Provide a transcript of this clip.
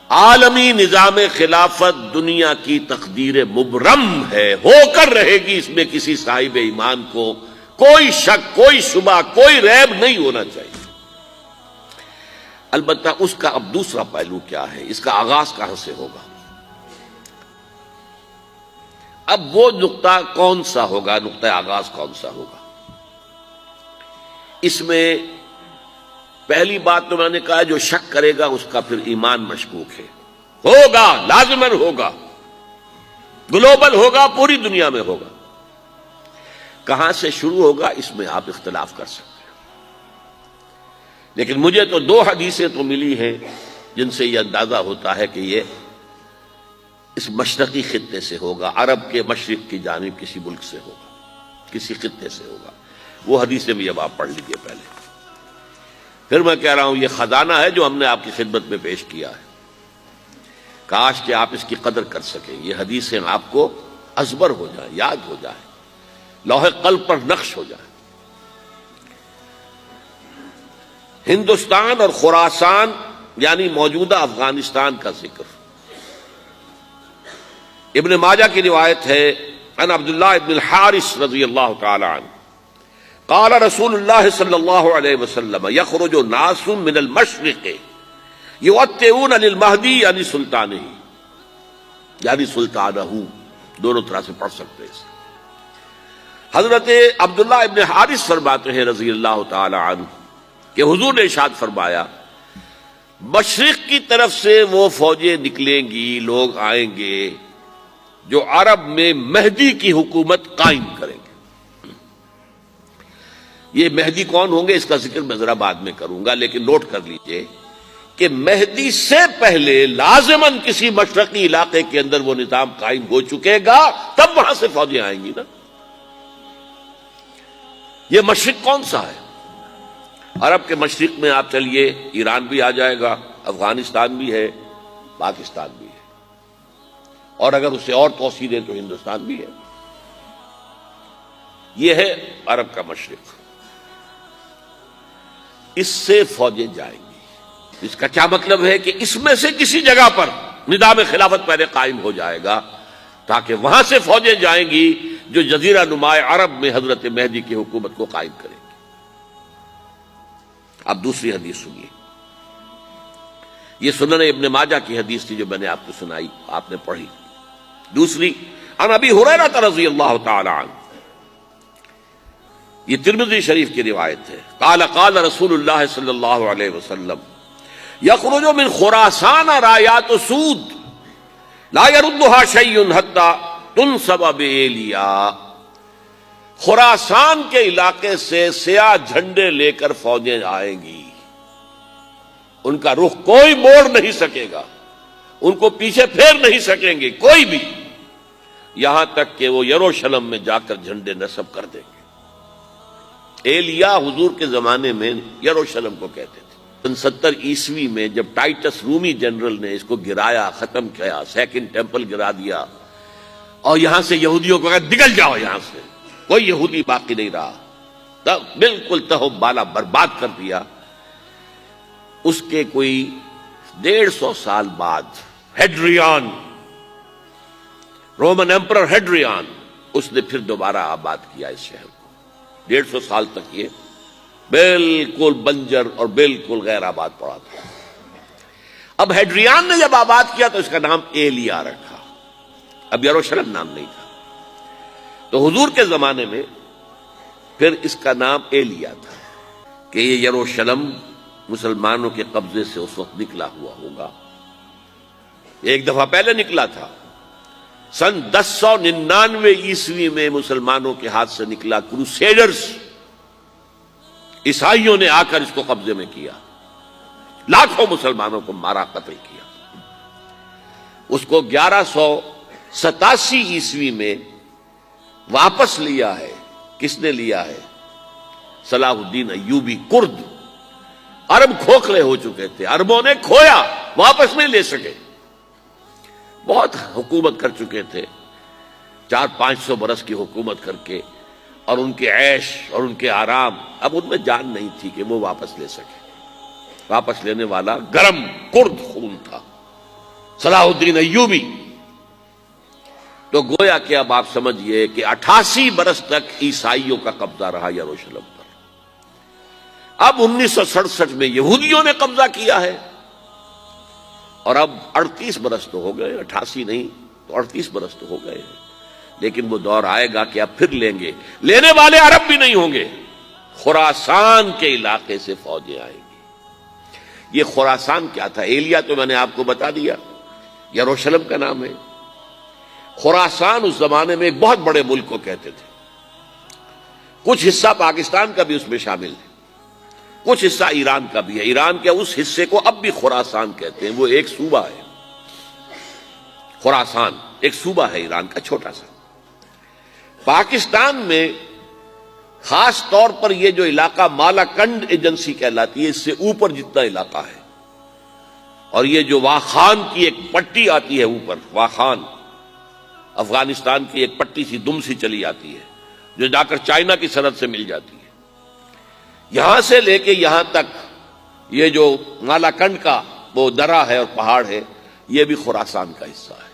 عالمی نظام خلافت دنیا کی تقدیر مبرم ہے، ہو کر رہے گی، اس میں کسی صاحب ایمان کو کوئی شک، کوئی شبہ، کوئی ریب نہیں ہونا چاہیے۔ البتہ اس کا اب دوسرا پہلو کیا ہے، اس کا آغاز کہاں سے ہوگا؟ اب وہ نقطہ کون سا ہوگا، نقطہ آغاز کون سا ہوگا؟ اس میں پہلی بات تو میں نے کہا جو شک کرے گا اس کا پھر ایمان مشکوک ہے، ہوگا، لازماً ہوگا، گلوبل ہوگا، پوری دنیا میں ہوگا۔ کہاں سے شروع ہوگا اس میں آپ اختلاف کر سکتے ہیں، لیکن مجھے تو دو حدیثیں تو ملی ہیں جن سے یہ اندازہ ہوتا ہے کہ یہ اس مشرقی خطے سے ہوگا، عرب کے مشرق کی جانب کسی ملک سے ہوگا، کسی خطے سے ہوگا۔ وہ حدیثیں بھی اب آپ پڑھ لیجئے پہلے، پھر میں کہہ رہا ہوں یہ خزانہ ہے جو ہم نے آپ کی خدمت میں پیش کیا ہے، کاش کہ آپ اس کی قدر کر سکیں، یہ حدیثیں آپ کو ازبر ہو جائیں، یاد ہو جائیں، لوح قلب پر نقش ہو جائیں۔ ہندوستان اور خراسان یعنی موجودہ افغانستان کا ذکر ابن ماجہ کی روایت ہے، عن عبداللہ ابن الحارث رضی اللہ تعالی عنہ قال رسول اللہ صلی اللہ علیہ وسلم یخرج ناس من المشرق یؤتئون للمہدی یعنی سلطانہ، یعنی سلطانہ، دونوں طرح سے پڑھ سکتے ہیں۔ حضرت عبداللہ ابن حارث فرماتے ہیں رضی اللہ تعالی عنہ کہ حضور نے ارشاد فرمایا مشرق کی طرف سے وہ فوجیں نکلیں گی، لوگ آئیں گے جو عرب میں مہدی کی حکومت قائم کریں گے۔ یہ مہدی کون ہوں گے اس کا ذکر میں ذرا بعد میں کروں گا، لیکن نوٹ کر لیجئے کہ مہدی سے پہلے لازماً کسی مشرقی علاقے کے اندر وہ نظام قائم ہو چکے گا، تب وہاں سے فوجیں آئیں گی نا۔ یہ مشرق کون سا ہے؟ عرب کے مشرق میں آپ چلیے ایران بھی آ جائے گا، افغانستان بھی ہے، پاکستان بھی ہے، اور اگر اسے اور توسیع دیں تو ہندوستان بھی ہے۔ یہ ہے عرب کا مشرق، اس سے فوجیں جائیں گی۔ اس کا کیا مطلب ہے کہ اس میں سے کسی جگہ پر نظام خلافت پہلے قائم ہو جائے گا تاکہ وہاں سے فوجیں جائیں گی جو جزیرہ نما عرب میں حضرت مہدی کی حکومت کو قائم کریں گی۔ اب دوسری حدیث سنیے، یہ سنن ابن ماجہ کی حدیث تھی جو میں نے آپ کو سنائی، آپ نے پڑھی۔ دوسری عن ابی ہریرہ رضی اللہ تعالی عنہ، یہ ترمذی شریف کی روایت ہے، قال قال رسول اللہ صلی اللہ علیہ وسلم یخرج من خراسان رایات سود لا يردها شیء حتی تنصب بایلیا، خراسان کے علاقے سے سیاہ جھنڈے لے کر فوجیں آئیں گی، ان کا رخ کوئی موڑ نہیں سکے گا، ان کو پیچھے پھیر نہیں سکیں گے کوئی بھی، یہاں تک کہ وہ یروشلم میں جا کر جھنڈے نصب کر دیں گے۔ ایلیا حضور کے زمانے میں یروشلم کو کہتے تھے۔ 70 عیسوی میں جب ٹائٹس رومی جنرل نے اس کو گرایا، ختم کیا، سیکنڈ ٹیمپل گرا دیا، اور یہاں سے یہودیوں کو کہا نکل جاؤ یہاں سے، کوئی یہودی باقی نہیں رہا، بالکل تہو بالا برباد کر دیا۔ اس کے کوئی 150 سال بعد ہیڈریان، رومن ایمپرر ہیڈریان، اس نے پھر دوبارہ آباد کیا اس شہر کو۔ 150 سال تک یہ بالکل بنجر اور بالکل غیر آباد پڑا تھا۔ اب ہیڈریان نے جب آباد کیا تو اس کا نام ایلیا رکھا، اب یروشلم نام نہیں تھا، تو حضور کے زمانے میں پھر اس کا نام ایلیا تھا کہ یہ یروشلم مسلمانوں کے قبضے سے اس وقت نکلا ہوا ہوگا، ایک دفعہ پہلے نکلا تھا، سن 1099 عیسوی میں مسلمانوں کے ہاتھ سے نکلا، کروسیڈرز عیسائیوں نے آ کر اس کو قبضے میں کیا، لاکھوں مسلمانوں کو مارا، قتل کیا۔ اس کو 1187 عیسوی میں واپس لیا ہے، کس نے لیا ہے؟ صلاح الدین ایوبی، کرد۔ عرب کھوکھلے ہو چکے تھے، عربوں نے کھویا، واپس نہیں لے سکے، بہت حکومت کر چکے تھے، 400-500 برس کی حکومت کر کے، اور ان کے عیش اور ان کے آرام، اب ان میں جان نہیں تھی کہ وہ واپس لے سکے۔ واپس لینے والا گرم کرد خون تھا، صلاح الدین ایوبی. تو گویا کہ اب آپ سمجھئے کہ 88 برس تک عیسائیوں کا قبضہ رہا یروشلم پر. اب 1967 میں یہودیوں نے قبضہ کیا ہے، اور اب 38 برس تو ہو گئے، 88 نہیں تو 38 برس تو ہو گئے. لیکن وہ دور آئے گا کہ اب پھر لیں گے. لینے والے عرب بھی نہیں ہوں گے، خراسان کے علاقے سے فوجیں آئیں گی. یہ خراسان کیا تھا؟ ایلیا تو میں نے آپ کو بتا دیا، یروشلم کا نام ہے. خراسان اس زمانے میں ایک بہت بڑے ملک کو کہتے تھے. کچھ حصہ پاکستان کا بھی اس میں شامل ہے، کچھ حصہ ایران کا بھی ہے. ایران کے اس حصے کو اب بھی خراسان کہتے ہیں. وہ ایک صوبہ ہے، خراسان ایک صوبہ ہے ایران کا چھوٹا سا. پاکستان میں خاص طور پر یہ جو علاقہ مالاکنڈ ایجنسی کہلاتی ہے، اس سے اوپر جتنا علاقہ ہے، اور یہ جو واخان کی ایک پٹی آتی ہے اوپر، واخان افغانستان کی ایک پٹی سی دم سی چلی آتی ہے جو جا کر چائنا کی سرحد سے مل جاتی ہے، یہاں سے لے کے یہاں تک یہ جو مالاکنڈ کا وہ درہ ہے اور پہاڑ ہے، یہ بھی خراسان کا حصہ ہے.